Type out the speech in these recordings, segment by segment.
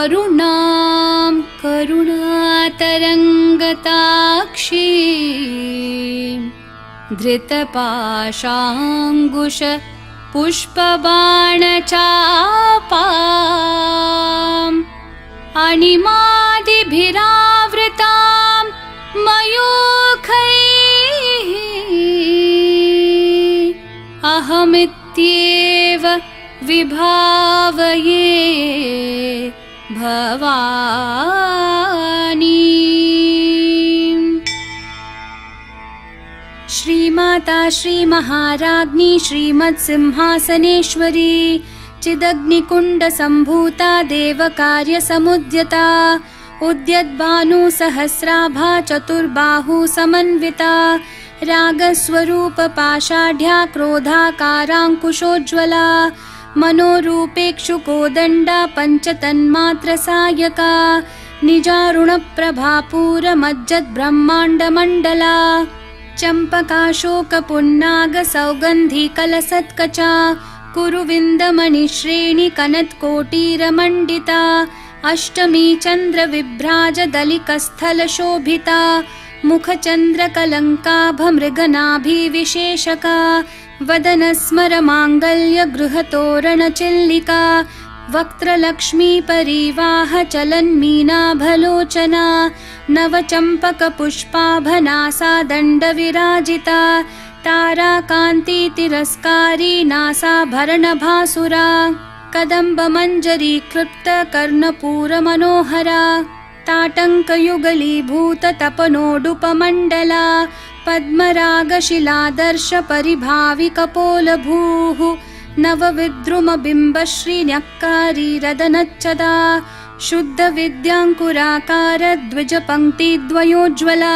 अरुणां करुणातरङ्गताक्षी धृतपाशाङ्कुश पुष्पबाणचापाम् अणिमादिभिरावृतां मयूखैः अहमित्येव विभावये भवानी। श्रीमाता श्रीमहाराज्ञी श्रीमत्सिंहासनेश्वरी चिदग्निकुण्डसम्भूता देवकार्यसमुद्यता उद्यद्भानुसहस्राभा चतुर्बाहुसमन्विता रागस्वरूपपाषाढ्या क्रोधाकाराङ्कुशोज्ज्वला मनोरूपेक्षुकोदण्डा पञ्चतन्मात्रसायका निजारुणप्रभापूरमज्जद्ब्रह्माण्डमण्डला चम्पकाशोकपुन्नागसौगन्धिकलसत्कचा कुरुविन्दमणिश्रेणिकनत्कोटीरमण्डिता अष्टमी चन्द्रविभ्राजदलिकस्थलशोभिता मुखचन्द्रकलङ्काभमृगनाभिविशेषका वदनस्मरमाङ्गल्यगृहतोरणचिल्लिका वक्त्रलक्ष्मीपरीवाहचलन्मीनाभलोचना नवचम्पकपुष्पाभनासा दण्डविराजिता ताराकान्तितिरस्कारी नासाभरणभासुरा कदम्बमञ्जरीकृप्तकर्णपूरमनोहरा ताटङ्कयुगलीभूततपनोडुपमण्डला पद्मरागशिलादर्शपरिभाविकपोलभूः नवविद्रुमबिम्बश्रीन्यक्कारीरदनच्चदा शुद्धविद्याङ्कुराकारद्विजपङ्क्तिद्वयोज्ज्वला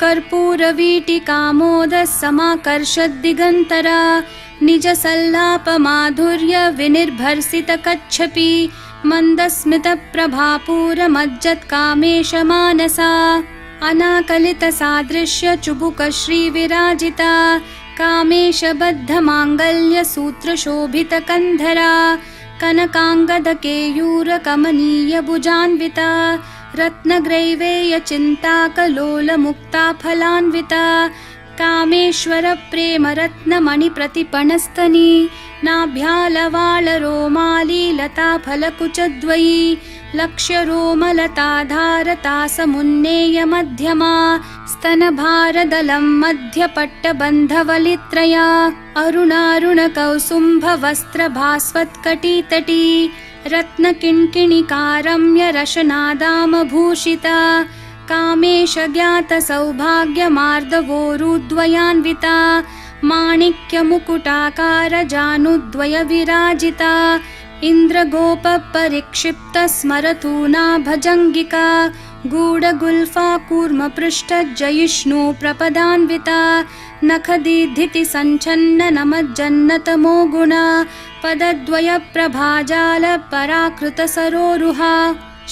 कर्पूरवीटिकामोदसमाकर्षद्दिगन्तरा निजसल्लापमाधुर्यविनिर्भर्सितकच्छपि मन्दस्मितप्रभापूरमज्जत्कामेशमानसा अनाकलितसादृश्यचुबुकश्रीविराजिता कामेशबद्धमाङ्गल्यसूत्रशोभितकन्धरा कनकाङ्गदकेयूरकमनीयभुजान्विता रत्नग्रैवेयचिन्ताकलोलमुक्ताफलान्विता कामेश्वरप्रेमरत्नमणिप्रतिपणस्तनी नाभ्यालवालरोमालीलताफलकुचद्वयी लक्ष्यरोमलताधारतासमुन्नेयमध्यमा स्तनभारदलं मध्यपट्टबन्धवलित्रया अरुणारुणकौसुम्भवस्त्रभास्वत्कटितटी रत्नकिङ्किणिकारम्यरशनादामभूषिता कामेशज्ञातसौभाग्यमार्दवोरुद्वयान्विता माणिक्यमुकुटाकारजानुद्वयविराजिता इन्द्रगोपपरिक्षिप्तस्मरतूना भजङ्गिका गूढगुल्फाकूर्मपृष्ठजयिष्णु प्रपदान्विता नखदीधितिसञ्छन्ननमज्जन्नतमो गुणा पदद्वयप्रभाजालपराकृतसरोरुहा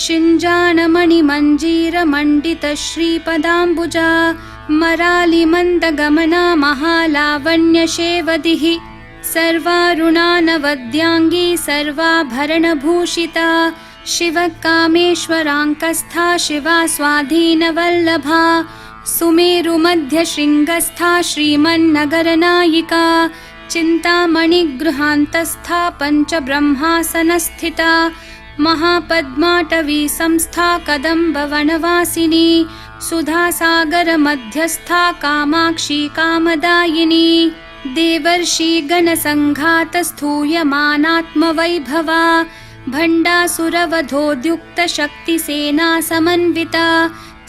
शिञ्जानमणिमञ्जीरमण्डितश्रीपदाम्बुजा मरालिमन्दगमना महालावण्यशेवदिः सर्वारुणानवद्याङ्गी सर्वाभरणभूषिता शिवकामेश्वराङ्कस्था शिवा स्वाधीनवल्लभा सुमेरुमध्यशृङ्गस्था श्रीमन्नगरनायिका चिन्तामणिगृहान्तस्था पञ्चब्रह्मासनस्थिता महापद्माटवी संस्था कदम्बवनवासिनी सुधासागरमध्यस्था कामाक्षी कामदायिनी देवर्षिगणसङ्घातस्थूयमानात्मवैभवा भण्डासुरवधोद्युक्तशक्तिसेना समन्विता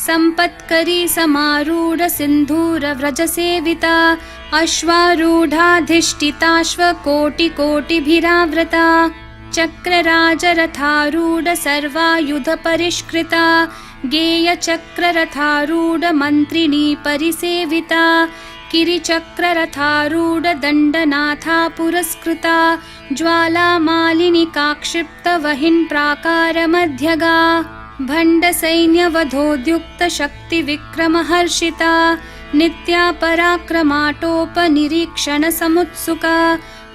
सम्पत्करी समारूढसिन्धूरव्रजसेविता अश्वारूढाधिष्ठिताश्वकोटिकोटिभिरावृता चक्रराजरथारूढ सर्वायुधपरिष्कृता गेयचक्ररथारूढमन्त्रिणी परिसेविता किरिचक्ररथारूढदण्डनाथा पुरस्कृता ज्वालामालिनिकाक्षिप्तवहिन्प्राकारमध्यगा भण्डसैन्यवधोद्युक्तशक्तिविक्रमहर्षिता नित्या पराक्रमाटोपनिरीक्षणसमुत्सुका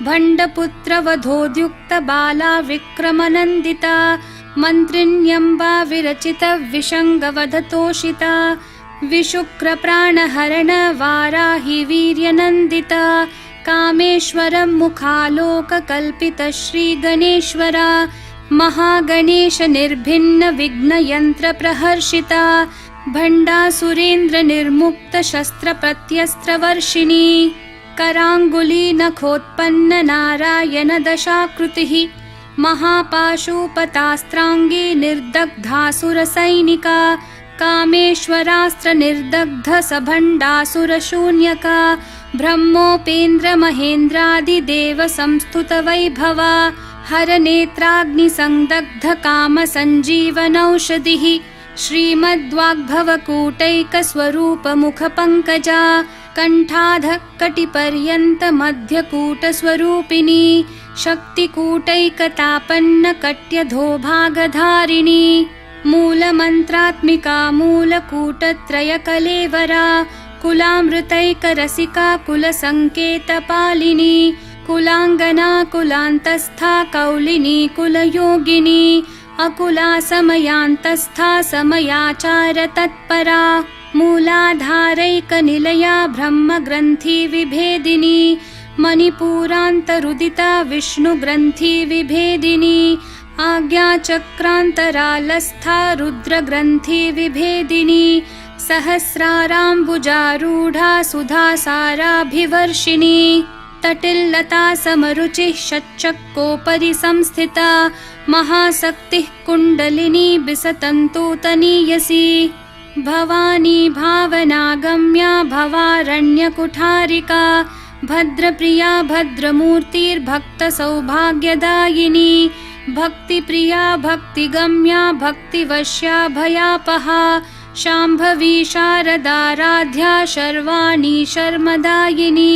भण्डपुत्रवधोद्युक्तबाला विक्रमनन्दिता मन्त्रिण्यम्बा विरचितविषङ्गवधतोषिता विशुक्रप्राणहरण वाराहि वीर्यनन्दिता कामेश्वरं मुखालोककल्पितश्रीगणेश्वरा महागणेश निर्भिन्न विघ्नयन्त्रप्रहर्षिता भण्डासुरेन्द्रनिर्मुक्तशस्त्रप्रत्यस्त्रवर्षिणी कराङ्गुली नखोत्पन्न नारायण दशाकृतिः महापाशुपतास्त्राङ्गी निर्दग्धासुरसैनिका कामेश्वरास्त्रनिर्दग्ध सभण्डासुरशून्यका ब्रह्मोपेन्द्रमहेन्द्रादिदेव संस्तुतवैभवा हरनेत्राग्निसंदग्ध कामसञ्जीवनौषधिः श्रीमद्वाग्भवकूटैकस्वरूपमुखपङ्कजा कण्ठाधःकटिपर्यन्तमध्यकूटस्वरूपिणी शक्तिकूटैकतापन्नकट्यधोभागधारिणी मूलमन्त्रात्मिका मूलकूटत्रयकलेवरा कुलामृतैकरसिका कुलसङ्केतपालिनी कुलाङ्गना कुलान्तस्था कौलिनी कुलयोगिनी अकुला समयान्तस्था समयाचारतत्परा मूलाधारैकनिलया ब्रह्मग्रन्थिविभेदिनी मणिपूरान्तरुदिता विष्णुग्रन्थिविभेदिनी आज्ञाचक्रान्तरालस्था रुद्रग्रन्थिविभेदिनी सहस्राराम्बुजारूढा सुधासाराभिवर्षिणी तटिल्लता समरुचिः षट्चक्रोपरि संस्थिता महाशक्तिः कुण्डलिनी बिसतन्तूतनीयसी भवानी भावनागम्या भवारण्यकुठारिका भद्रप्रिया भद्रमूर्तिर्भक्तसौभाग्यदायिनी भक्तिप्रिया भक्तिगम्या भक्तिवश्या भयापहा शाम्भवी शारदाराध्या शर्वाणी शर्मदायिनी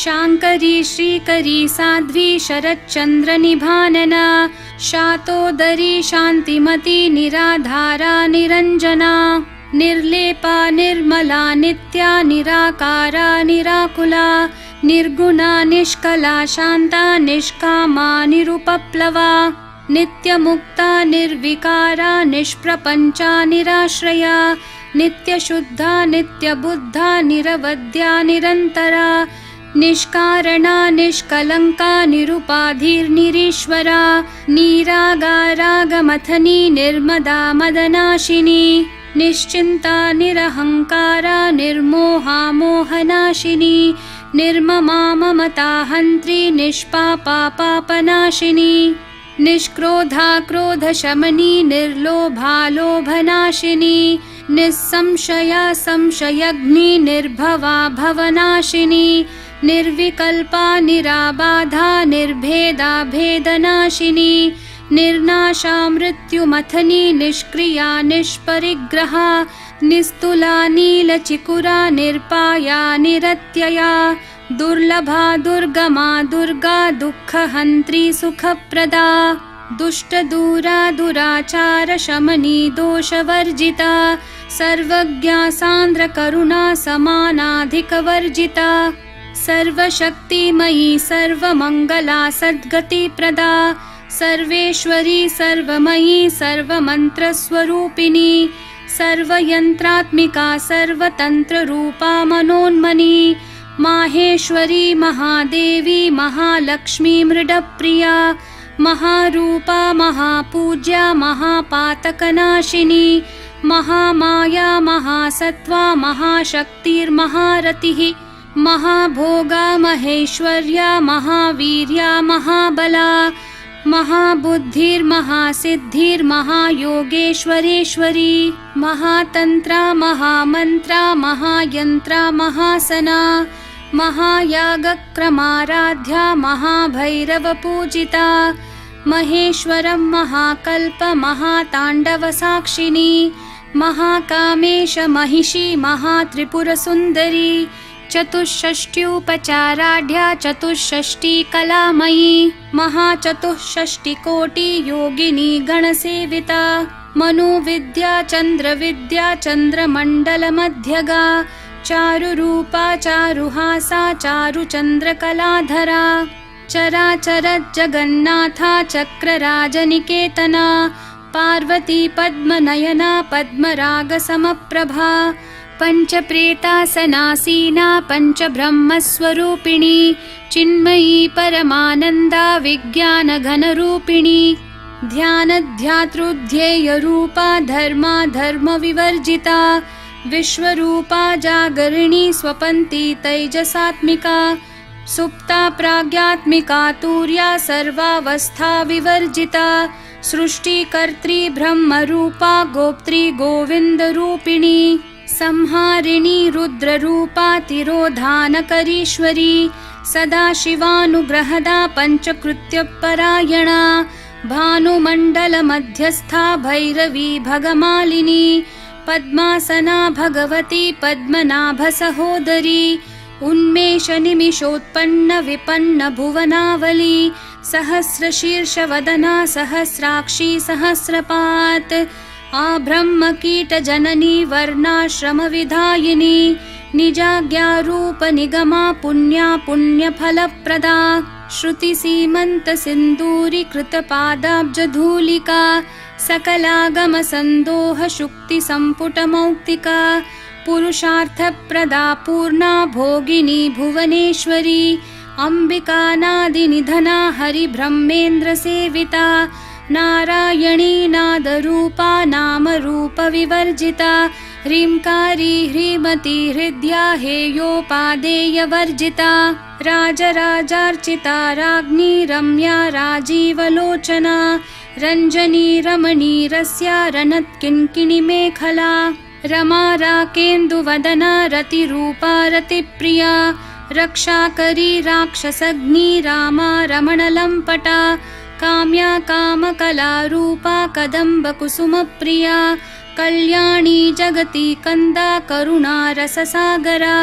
शाङ्करी श्रीकरी साध्वी शरच्चन्द्रनिभानना शातोदरी शान्तिमती निराधारा निरञ्जना निर्लेपा निर्मला नित्या निराकारा निराकुला निर्गुणा निष्कला शान्ता निष्कामा निरुपप्लवा नित्यमुक्ता निर्विकारा निष्प्रपञ्चा निराश्रया नित्यशुद्धा नित्यबुद्धा निरवद्या निरन्तरा निष्कारणा निष्कलङ्का निरुपाधिर्निरीश्वरा निरागारागमथनी निर्मदा मदनाशिनी निश्चिन्ता निरहङ्कारा निर्मोहा मोहनाशिनी निर्ममा ममता हन्त्री निष्पापा पापनाशिनी निष्क्रोधा क्रोधशमनी निर्लोभा लोभनाशिनी निस्संशया संशयग्नि निर्भवा भवनाशिनी निर्विकल्पा निराबाधा निर्भेदा भेदनाशिनी निर्नाशा मृत्युमथनी निष्क्रिया निष्परिग्रहा निस्तुला नीलचिकुरा निर्पाया निरत्यया दुर्लभा दुर्गमा दुर्गा दुःखहन्त्री सुखप्रदा दुष्टदूरा दुराचार शमनी दोषवर्जिता सर्वज्ञा सान्द्रकरुणा समानाधिकवर्जिता सर्वशक्तिमयी सर्वमङ्गला सद्गतिप्रदा सर्वेश्वरी सर्वमयी सर्वमन्त्रस्वरूपिणी सर्वयन्त्रात्मिका सर्वतन्त्ररूपा मनोन्मनी माहेश्वरी महादेवी महालक्ष्मी मृडप्रिया महारूपा महापूज्या महापातकनाशिनी महामाया महासत्त्वा महाशक्तिर्महारतिः महाभोगा महेश्वर्या महावीर्या महाबला महाबुद्धिर्महासिद्धिर्महायोगेश्वरेश्वरी महातन्त्रा महामन्त्रा महायन्त्रा महासना महायागक्रमाराध्या महाभैरवपूजिता महेश्वरं महाकल्प महाताण्डवसाक्षिणी महाकामेश महिषी महात्रिपुरसुन्दरी चतुष्षष्ट्युपचाराढ्या चतुष्षष्टिकलामयी महाचतुष्षष्टिकोटियोगिनी गणसेविता मनुविद्या चन्द्रविद्या चन्द्रमण्डलमध्यगा चारुरूपा चारुहासा चारुचन्द्रकलाधरा चराचरज्जगन्नाथा चक्रराजनिकेतना पार्वती पद्मनयना पद्मरागसमप्रभा पञ्चप्रेतासनासीना पञ्चब्रह्मस्वरूपिणी चिन्मयी परमानन्दा विज्ञानघनरूपिणी ध्यानध्यातृध्येयरूपा धर्मा धर्मविवर्जिता विश्वरूपा जागरिणी स्वपन्ती तैजसात्मिका सुप्ता प्राज्ञात्मिका तुर्या सर्वावस्था विवर्जिता सृष्टिकर्त्री ब्रह्मरूपा गोप्त्री गोविन्दरूपिणी संहारिणी रुद्ररूपा तिरोधानकरीश्वरी सदाशिवानुग्रहदा पञ्चकृत्यपरायणा भानुमण्डलमध्यस्था भैरवी भगमालिनी पद्मासना भगवती पद्मनाभसहोदरी उन्मेषनिमिषोत्पन्न विपन्न भुवनावली सहस्रशीर्षवदना सहस्राक्षी सहस्रपात् आब्रह्मकीटजननी वर्णाश्रमविधायिनी निजाज्ञारूपनिगमा पुण्या पुण्यफलप्रदा श्रुतिसीमन्तसिन्दूरीकृतपादाब्जधूलिका सकलागमसन्दोहशुक्तिसम्पुटमौक्तिका पुरुषार्थप्रदा पूर्णा भोगिनी भुवनेश्वरी अम्बिकानादिनिधना हरिब्रह्मेन्द्रसेविता नारायणी नादरूपा नामरूपविवर्जिता ह्रींकारी ह्रीमती हृद्या हेयोपादेयवर्जिता राजराजार्चिता राज्ञी रम्या राजीवलोचना रञ्जनी रमणीरस्या रणत्किङ्किणीमेखला रमा राकेन्दुवदना रतिरूपा रतिप्रिया रक्षाकरी राक्षसग्नी रामा रमणलम्पटा काम्या कामकलारूपा कदम्बकुसुमप्रिया कल्याणी जगती कन्दा करुणा रससागरा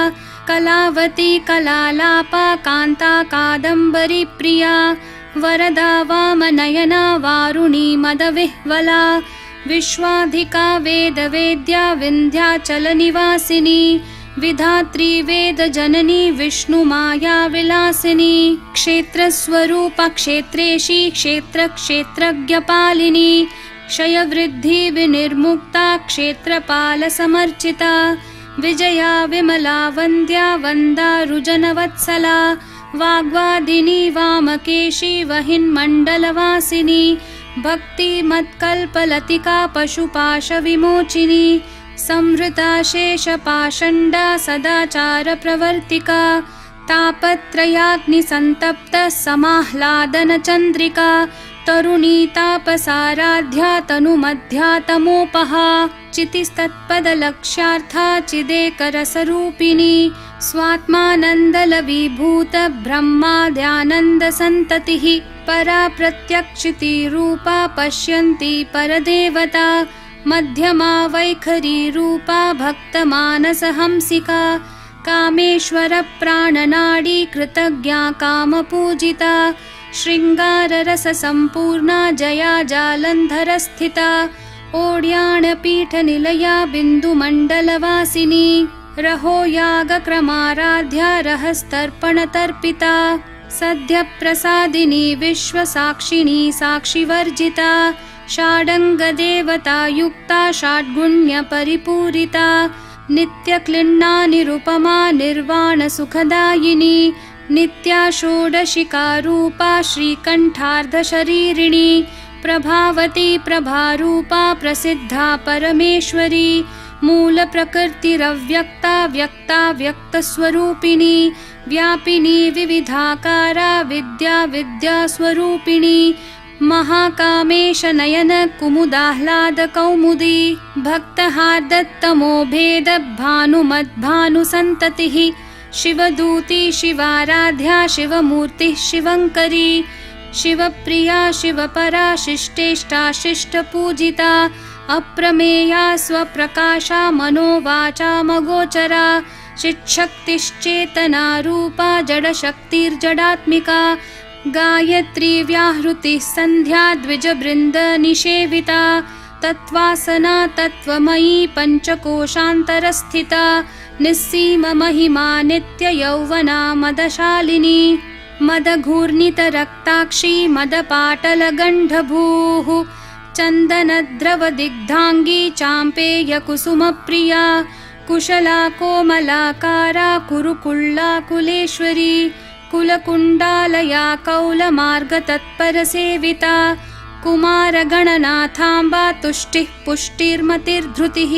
कलावती कलालापा कान्ता कादम्बरी प्रिया वरदा वामनयना वारुणी मदविह्वला विश्वाधिका वेदवेद्या विन्ध्याचलनिवासिनी विधात्री वेदजननी विष्णुमाया विलासिनी क्षेत्रस्वरूपा क्षेत्रेशी क्षेत्रक्षेत्रज्ञपालिनी क्षयवृद्धि विनिर्मुक्ता क्षेत्रपालसमर्चिता विजया विमला वन्द्या वन्दारुजनवत्सला वाग्वादिनी वामकेशी वहिन्मण्डलवासिनी भक्तिमत्कल्पलतिका पशुपाशविमोचिनी संहृता शेषपाषण्डा सदाचारप्रवर्तिका तापत्रयाग्निसन्तप्तः समाह्लादनचन्द्रिका तरुणी तापसाराध्या तनुमध्या तमोपहा चितिस्तत्पदलक्ष्यार्था चिदेकरसरूपिणी स्वात्मानन्दलवीभूत ब्रह्माद्यानन्दसन्ततिः परा प्रत्यक्षितिरूपा पश्यन्ती परदेवता मध्यमा वैखरी रूपा भक्तमानसहंसिका कामेश्वरप्राणनाडी कृतज्ञा कामपूजिता शृङ्गाररससम्पूर्णा जया जालन्धरस्थिता ओड्याणपीठनिलया बिन्दुमण्डलवासिनी रहो यागक्रमाराध्या रहस्तर्पणतर्पिता सद्यप्रसादिनी विश्वसाक्षिणी साक्षिवर्जिता षाडङ्गदेवतायुक्ता षड्गुण्यपरिपूरिता नित्यक्लिन्ना निरुपमा निर्वाणसुखदायिनी नित्या षोडशिकारूपा श्रीकण्ठार्धशरीरिणी प्रभावती प्रभारूपा प्रसिद्धा परमेश्वरी मूलप्रकृतिरव्यक्ता व्यक्ता व्यक्तस्वरूपिणी व्यापिनी विविधाकारा विद्या विद्यास्वरूपिणी महाकामेशनयन कुमुदाह्लादकौमुदी भक्तहार्दत्तमोभेद भानुमद्भानुसन्ततिः शिवदूती शिवाराध्या शिवमूर्तिः शिवङ्करी शिवप्रिया शिवपरा शिष्टेष्टा शिष्टपूजिता अप्रमेया स्वप्रकाशा मनोवाचामगोचरा चिच्छक्तिश्चेतना रूपा जडशक्तिर्जडात्मिका गायत्री व्याहृतिः सन्ध्या द्विजबृन्दनिषेविता तत्त्वासना तत्त्वमयी पञ्चकोशान्तरस्थिता निस्सीममहिमा नित्ययौवना मदशालिनी मदघूर्णितरक्ताक्षी मदपाटलगण्डभूः चन्दनद्रवदिग्धाङ्गी चाम्पेयकुसुमप्रिया कुशला कोमलाकारा कुरुकुल्लाकुलेश्वरी कुलकुण्डालया कौलमार्गतत्परसेविता कुमारगणनाथाम्बा तुष्टिः पुष्टिर्मतिर्धृतिः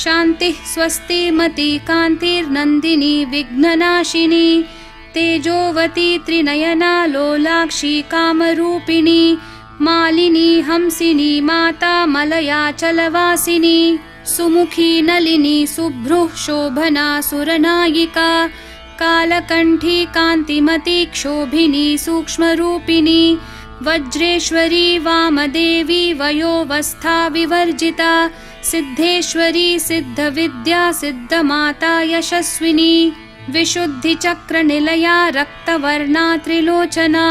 शान्तिः स्वस्तिमती कान्तिर्नन्दिनी विघ्ननाशिनी तेजोवती त्रिनयना लोलाक्षी कामरूपिणी मालिनी हंसिनी माता मलयाचलवासिनी सुमुखी नलिनी शुभ्रुः शोभना सुरनायिका कालकण्ठी कान्तिमती क्षोभिनी सूक्ष्मरूपिणी वज्रेश्वरी वामदेवी वयोवस्था विवर्जिता सिद्धेश्वरी सिद्धविद्या सिद्धमाता यशस्विनी विशुद्धिचक्रनिलया रक्तवर्णा त्रिलोचना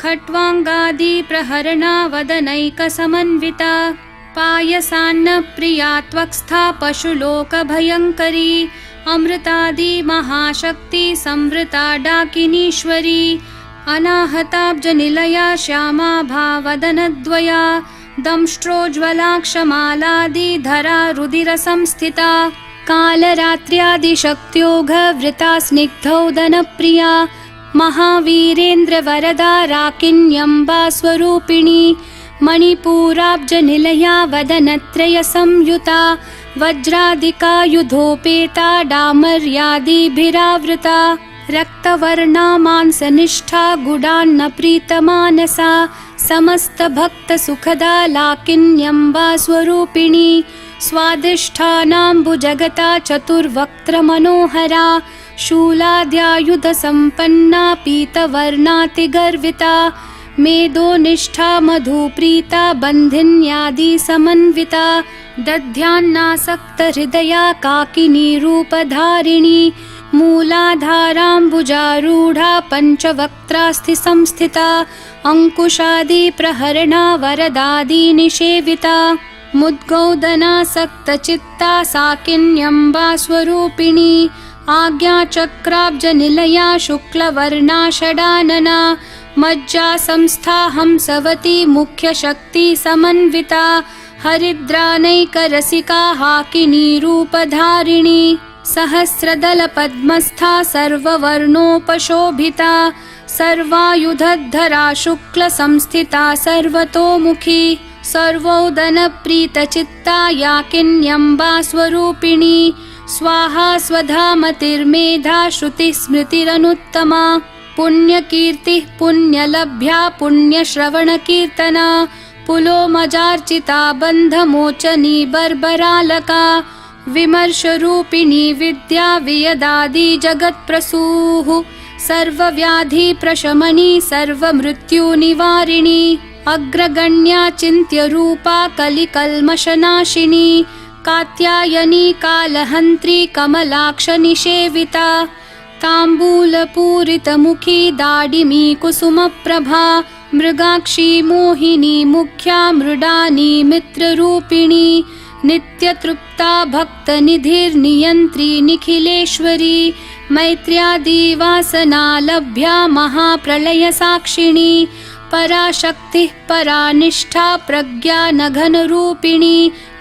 खट्वाङ्गादि प्रहरणा वदनैकसमन्विता पायसान्नप्रिया त्वक्स्था पशुलोकभयङ्करी अमृतादि महाशक्ति संवृता डाकिनीश्वरी अनाहताब्जनिलया श्यामा भावदनद्वया दंष्ट्रोज्ज्वलाक्षमालादिधरा रुधिरसंस्थिता कालरात्र्यादिशक्त्योघवृता स्निग्धौदनप्रिया महावीरेन्द्रवरदा राकिन्यम्बा स्वरूपिणी मणिपूराब्जनिलया वदनत्रयसंयुता वज्रादिकायुधोपेता डामर्यादिभिरावृता रक्तवर्णा मांसनिष्ठा गुडान्नप्रीतमानसा समस्तभक्तसुखदा लाकिन्यम्बा स्वरूपिणी स्वादिष्ठानाम्बुजगता चतुर्वक्त्रमनोहरा शूलाद्यायुधसम्पन्ना पीतवर्णातिगर्विता मेदोनिष्ठा मधुप्रीता बन्धिन्यादिसमन्विता दध्यान्नासक्तहृदया काकिनी रूपधारिणी मूलाधाराम्बुजारूढा पञ्चवक्त्रास्थिसंस्थिता अङ्कुशादिप्रहरणा वरदादिनिषेविता मुद्गौदनासक्तचित्ता साकिन्यम्बा स्वरूपिणी आज्ञाचक्राब्जनिलया शुक्लवर्णा षडानना मज्जा संस्था हंसवती मुख्यशक्तिसमन्विता हरिद्रानैकरसिका हाकिनी रूपधारिणी सहस्रदलपद्मस्था सर्ववर्णोपशोभिता सर्वायुधधरा शुक्लसंस्थिता सर्वतोमुखी सर्वोदनप्रीतचित्ता याकिन्यम्बा स्वरूपिणी स्वाहा स्वधामतिर्मेधा श्रुतिस्मृतिरनुत्तमा पुण्यकीर्तिः पुण्यलभ्या पुण्यश्रवणकीर्तना पुलोमजार्चिता बन्धमोचनी बर्बरालका विमर्शरूपिणी विद्या वियदादि जगत्प्रसूः सर्वव्याधिप्रशमनी सर्वमृत्युनिवारिणी अग्रगण्या चिन्त्यरूपा कलिकल्मषनाशिनी कात्यायनी कालहन्त्री कमलाक्षनिषेविता ताम्बूलपूरितमुखी दाडिमी कुसुमप्रभा मृगाक्षी मोहिनी मुख्या मृडानी मित्ररूपिणी नित्यतृप्ता भक्तनिधिर्नियन्त्री निखिलेश्वरी मैत्र्यादिवासनालभ्या महाप्रलयसाक्षिणी पराशक्तिः परानिष्ठा प्रज्ञा नघनरूपिणी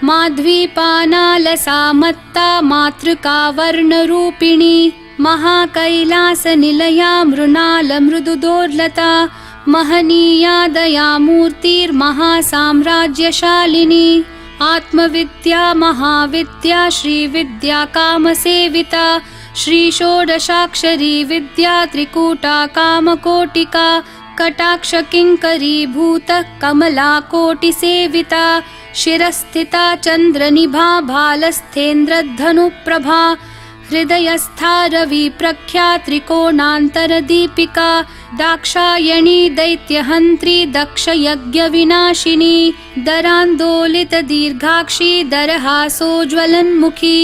माध्वीपानालसा मत्ता मातृका वर्णरूपिणी महाकैलासनिलया मृणालमृदुदोर्लता महनीया दयामूर्तिर्महासाम्राज्यशालिनी आत्मविद्या महाविद्या श्रीविद्या कामसेविता श्रीषोडशाक्षरी विद्या त्रिकूटा कामकोटिका कटाक्षकिङ्करीभूत कमलाकोटिसेविता शिरस्थिता चन्द्रनिभा भालस्थेन्द्रधनुप्रभा हृदयस्था रविप्रख्या त्रिकोणान्तरदीपिका दाक्षायणी दैत्यहन्त्री दक्षयज्ञविनाशिनी दरान्दोलितदीर्घाक्षी दरहासोज्ज्वलन्मुखी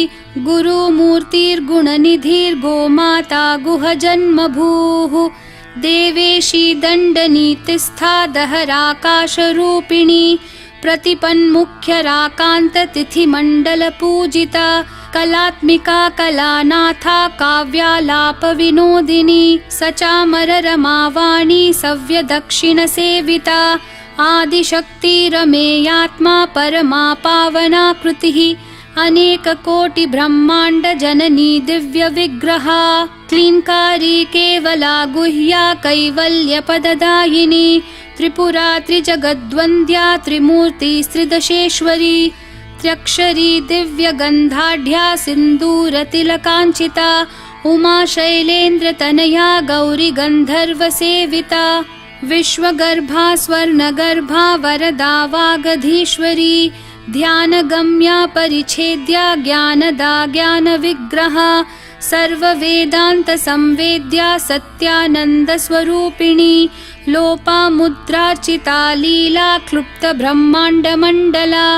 गुरुमूर्तिर्गुणनिधिर्गोमाता गुहजन्मभूः देवेशी दण्डनीतिस्था दहराकाशरूपिणी प्रतिपन्मुख्यराकान्ततिथिमण्डलपूजिता कलात्मिका कलानाथा काव्यालापविनोदिनी सचामररमावाणी सव्यदक्षिणसेविता आदिशक्तिरमेयात्मा परमा पावना कृतिः अनेककोटि ब्रह्माण्ड जननी दिव्य विग्रहा क्लींकारी केवला गुह्या कैवल्यपददायिनी त्रिपुरा त्रिजगद्वन्द्या त्रिमूर्ति त्रिदशेश्वरी त्र्यक्षरी दिव्यगन्धाढ्या सिन्दूरतिलकाञ्चिता उमा शैलेन्द्रतनया गौरी गन्धर्वसेविता विश्वगर्भा स्वर्णगर्भा वरदा वागधीश्वरी ध्यानगम्या परिच्छेद्या ज्ञानदा ज्ञानविग्रहा सर्ववेदान्तसंवेद्या सत्यानन्दस्वरूपिणी लोपामुद्रार्चिता लीला क्लुप्तब्रह्माण्डमण्डला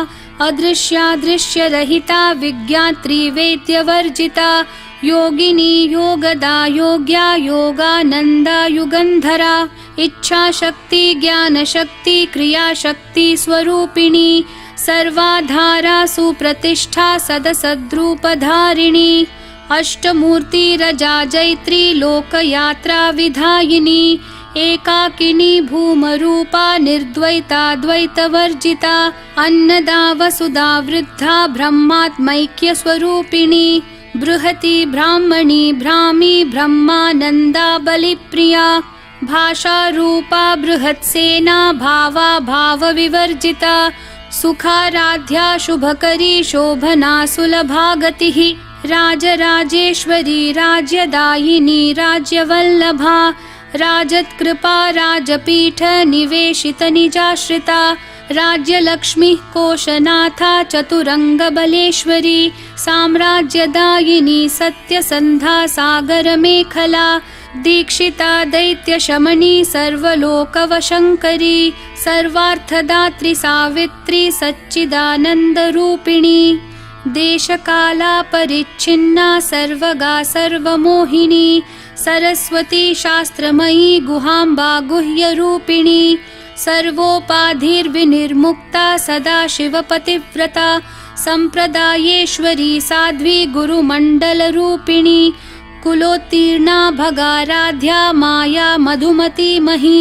अदृश्यादृश्यरहिता विज्ञात्री वेद्यवर्जिता योगिनी योगदा योग्या योगानन्दा युगन्धरा इच्छाशक्ति ज्ञानशक्ति क्रियाशक्ति स्वरूपिणी सर्वाधारा सुप्रतिष्ठा सदसद्रूपधारिणी अष्टमूर्तिरजा जैत्री लोकयात्रा विधायिनी एकाकिनी भूमरूपा निर्द्वैता द्वैतवर्जिता अन्नदा वसुधा वृद्धा ब्रह्मात्मैक्यस्वरूपिणी बृहती ब्राह्मणी भ्रामी ब्रह्मानन्दा बलिप्रिया भाषारूपा बृहत्सेना भावा भावविवर्जिता सुखाराध्या शुभकरी शोभना सुलभागतिः राजराजेश्वरी राज्यदायिनी राज्यवल्लभा राजत्कृपा राजपीठ निवेशित निजाश्रिता राज्यलक्ष्मी कोशनाथा चतुरंगबलेश्वरी साम्राज्यदायिनी सत्यसन्धा सागरमेखला दीक्षिता दैत्यशमनी सर्वलोकवशङ्करी सर्वार्थदात्री सावित्री सच्चिदानन्दरूपिणी देशकाला परिच्छिन्ना सर्वगा सर्वमोहिनी सरस्वती शास्त्रमयी गुहाम्बा गुह्यरूपिणी सर्वोपाधिर्विनिर्मुक्ता सदाशिवपतिव्रता सम्प्रदायेश्वरी साध्वी गुरुमण्डलरूपिणी कुलोत्तीर्णा भगाराध्या माया मधुमती मही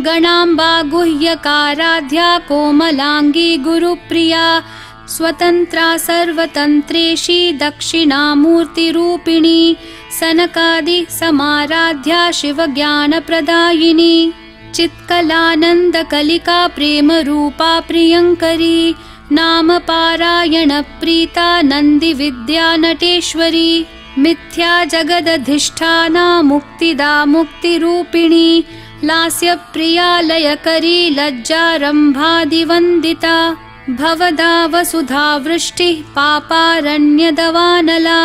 गणाम्बा गुह्यकाराध्या कोमलांगी गुरुप्रिया स्वतंत्रा सर्वतंत्रेशी दक्षिणामूर्तिरूपिणी सनकादि समाराध्या शिवज्ञानप्रदायिनी चित्कलानन्दकलिका प्रेमरूपा प्रियङ्करी नाम पारायण प्रीता नन्दिविद्या नटेश्वरी मिथ्या जगदधिष्ठाना मुक्तिदा मुक्तिरूपिणी लास्यप्रिया लयकरी लज्जारम्भादिवन्दिता भवदा वसुधा वृष्टिः पापारण्यदवानला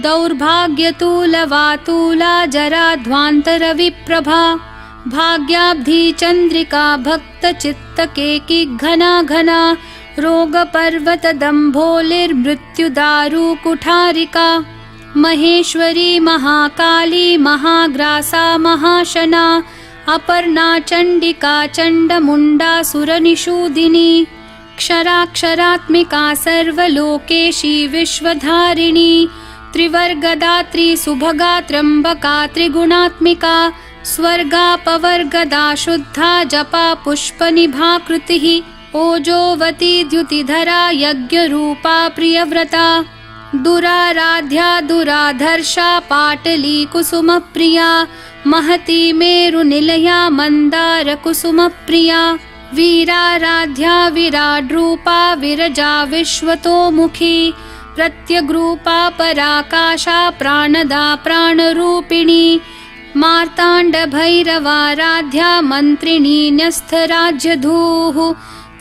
दौर्भाग्यतूलवातूला जराध्वान्तरविप्रभा भाग्याब्धी चन्द्रिका भक्तचित्तकेकी घना घना रोगपर्वतदम्भोलिर्मृत्युदारु कुठारिका महेश्वरी महाकाली महाग्रासा महाशना अपर्णा चण्डिका चण्डमुण्डा सुरनिषूदिनी क्षराक्षरात्मिका सर्वलोकेशी विश्वधारिणी त्रिवर्गदात्री सुभगा त्र्यम्बका त्रिगुणात्मिका स्वर्गापवर्गदा शुद्धा जपा पुष्पनिभाकृतिः ओजोवती द्युतिधरा यज्ञरूपा प्रियव्रता दुराराध्या दुराधर्षा पाटली कुसुमप्रिया महती मेरुनिलया मन्दारकुसुमप्रिया वीराराध्या विराड्रूपा विरजा विश्वतोमुखी प्रत्यग्रूपा पराकाशा प्राणदा प्राणरूपिणी मार्ताण्डभैरवाराध्या मन्त्रिणी न्यस्थराज्यधूः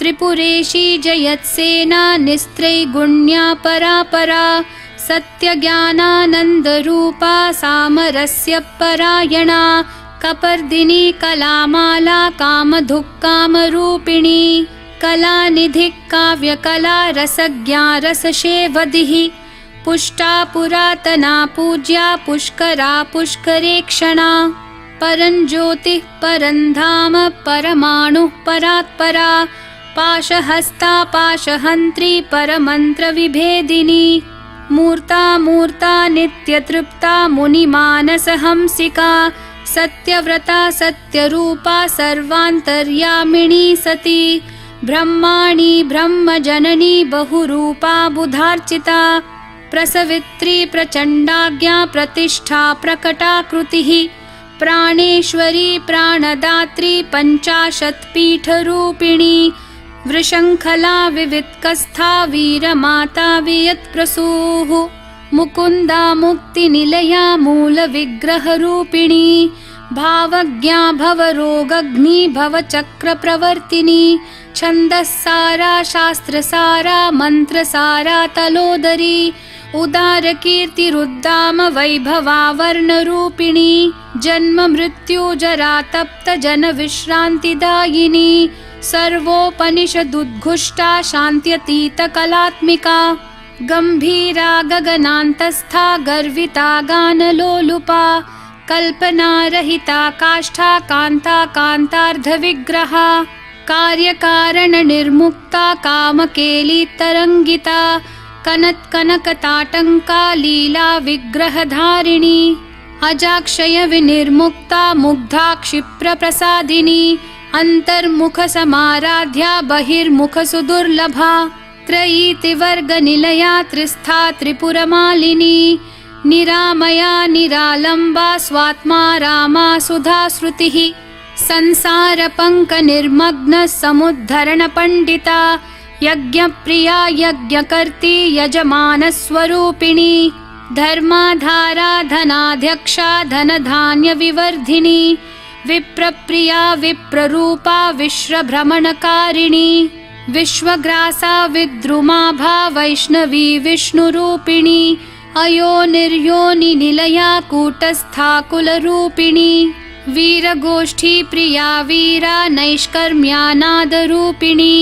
त्रिपुरेशी जयत्सेना निस्त्रैगुण्या परापरा सत्यज्ञानानन्दरूपा सामरस्य परायणा कपर्दिनी कलामाला कामधुक्कामरूपिणी कलानिधिः काव्यकला रसज्ञा रसशेवधिः पुष्टा पुरातना पूज्या पुष्करा पुष्करेक्षणा परञ्ज्योतिः परन्धाम परमाणुः परात्परा पाशहस्ता पाशहन्त्री परमन्त्रविभेदिनी मूर्ता मूर्ता नित्यतृप्ता मुनिमानसहंसिका सत्यव्रता सत्यरूपा सर्वान्तर्यामिणी सती ब्रह्माणि ब्रह्मजननी बहुरूपा बुधार्चिता प्रसवित्री प्रचण्डाज्ञा प्रतिष्ठा प्रकटाकृतिः प्राणेश्वरी प्राणदात्री पञ्चाशत्पीठरूपिणी वृषङ्खला विवित्कस्था वीरमाता वियत्प्रसूः मुकुन्दा मुक्तिनिलया मूलविग्रहरूपिणी भावज्ञा भवरोगग्नि भवचक्रप्रवर्तिनी छन्दस्सारा शास्त्रसारा मन्त्रसारा तलोदरी उदारकीर्तिरुद्दाम वैभवा वर्णरूपिणी जन्म मृत्यु जरा तप्त जनविश्रान्तिदायिनी सर्वोपनिषदुद्घुष्टा शान्त्यतीतकलात्मिका गम्भीरा गगनान्तस्था गर्विता गानलोलुपा कल्पनारहिता काष्ठा कान्ता कान्तार्धविग्रहा कार्यकारणनिर्मुक्ता कामकेली तरङ्गिता कनत्कनकताटङ्का लीला विग्रहधारिणी अजाक्षय विनिर्मुक्ता मुग्धा क्षिप्रप्रसादिनी अन्तर्मुखसमाराध्या बहिर्मुखसुदुर्लभा त्रयीतिवर्गनिलया त्रिस्था त्रिपुरमालिनी निरामया निरालम्बा स्वात्मा रामा सुधाश्रुतिः संसारपङ्कनिर्मग्न समुद्धरणपण्डिता यज्ञप्रिया यज्ञकर्त्री यजमानस्वरूपिणी धर्माधारा धनाध्यक्षा धनधान्यविवर्धिनी विप्रप्रिया विप्ररूपा विश्वभ्रमणकारिणी विश्वग्रासा विद्रुमाभा वैष्णवी विष्णुरूपिणी अयोनिर्योनिनिलया कूटस्था कुलरूपिणी वीरगोष्ठी प्रिया वीरा नैष्कर्म्यानादरूपिणी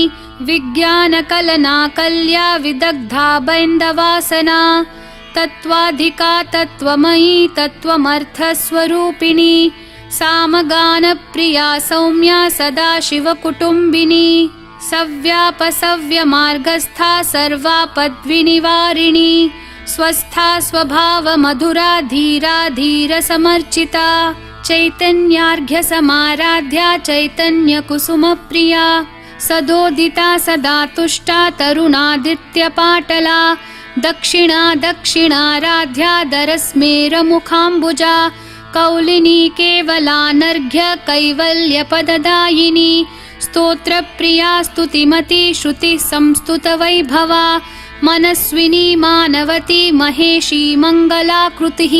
विज्ञानकलना कल्या विदग्धा बैन्दवासना तत्त्वाधिका तत्त्वमयी तत्त्वमर्थस्वरूपिणी सामगानप्रिया सौम्या सदाशिवकुटुम्बिनी सव्यापसव्यमार्गस्था सर्वापद्विनिवारिणी स्वस्था स्वभावमधुरा धीरा धीरसमर्चिता चैतन्यार्घ्यसमाराध्या चैतन्यकुसुमप्रिया सदोदिता सदा तुष्टा तरुणादित्यपाटला दक्षिणा दक्षिणाराध्या दरस्मेरमुखाम्बुजा कौलिनी केवलानर्घ्य कैवल्यपददायिनी स्तोत्रप्रिया स्तुतिमती श्रुतिः संस्तुतवैभवा मनस्विनी मानवती महेशी मङ्गलाकृतिः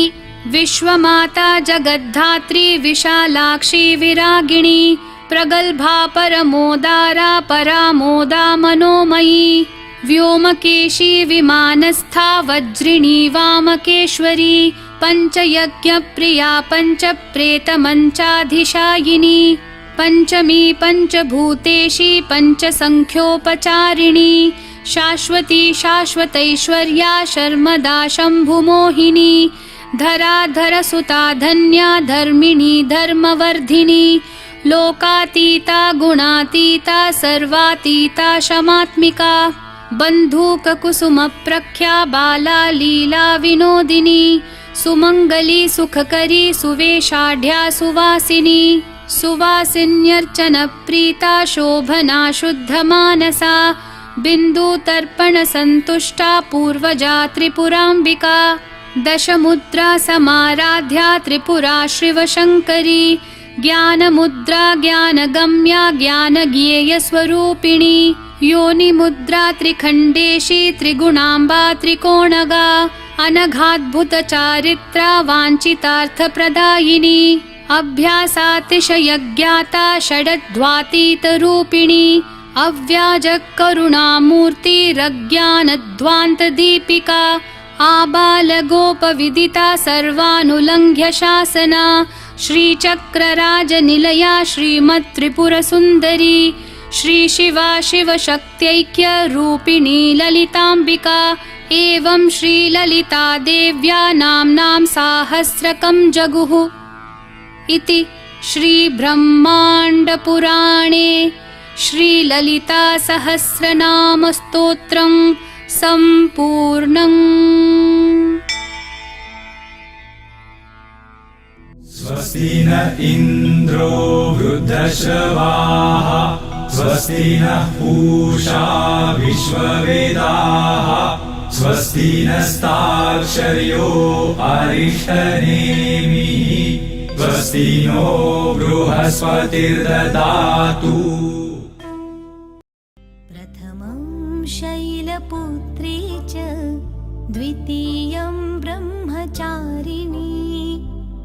विश्वमाता जगद्धात्री विशालाक्षी विरागिणी प्रगल्भा परमोदारा परामोदा मनोमयी व्योमकेशी विमानस्था वज्रिणी वामकेश्वरी पञ्चयज्ञप्रिया पञ्चप्रेतमञ्चाधिशायिनी पञ्चमी पञ्चभूतेशी पञ्चसङ्ख्योपचारिणी शाश्वती शाश्वतैश्वर्या शर्मदा शम्भुमोहिनी धराधरसुता धन्या धर्मिणी धर्मवर्धिनी लोकातीता गुणातीता सर्वातीता शमात्मिका बन्धूककुसुमप्रख्या बाला लीला विनोदिनी सुमङ्गली सुखकरी सुवेशाढ्या सुवासिनी सुवासिन्यर्चनप्रीता शोभना शुद्धमानसा बिन्दुतर्पणसन्तुष्टा पूर्वजा त्रिपुराम्बिका दशमुद्रा समाराध्या त्रिपुरा शिवशङ्करी ज्ञानमुद्रा ज्ञानगम्या ज्ञानज्ञेयस्वरूपिणी योनिमुद्रा त्रिखण्डेशी त्रिगुणाम्बा त्रिकोणगा अनघाद्भुतचारित्रा वाञ्छितार्थप्रदायिनी अभ्यासातिशयज्ञाता षडध्वातीतरूपिणी अव्याजकरुणामूर्तिरज्ञानध्वान्तदीपिका आबालगोपविदिता सर्वानुलङ्घ्य शासना श्रीचक्रराजनिलया श्रीमत्त्रिपुरसुन्दरी श्रीशिवा शिवशक्त्यैक्यरूपिणी ललिताम्बिका एवं श्रीललिता देव्या नाम्नां साहस्रकं जगुः इति श्रीब्रह्माण्डपुराणे श्रीललितासहस्रनामस्तोत्रं सम्पूर्णम्। स्वस्ति न इन्द्रो वृद्धश्रवाः स्वस्ति नः पूषा विश्ववेदाः स्वस्ति नस्ताक्षर्यो अरिष्टनेमिः स्वस्ति नो बृहस्पतिर्ददातु। प्रथमं शैलपुत्री च द्वितीयं ब्रह्मचारिणी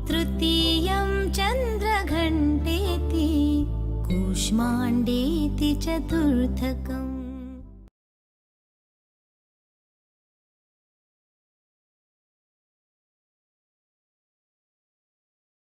तृतीयं चन्द्रघण्टेति कूष्माण्डेति चतुर्थकम्।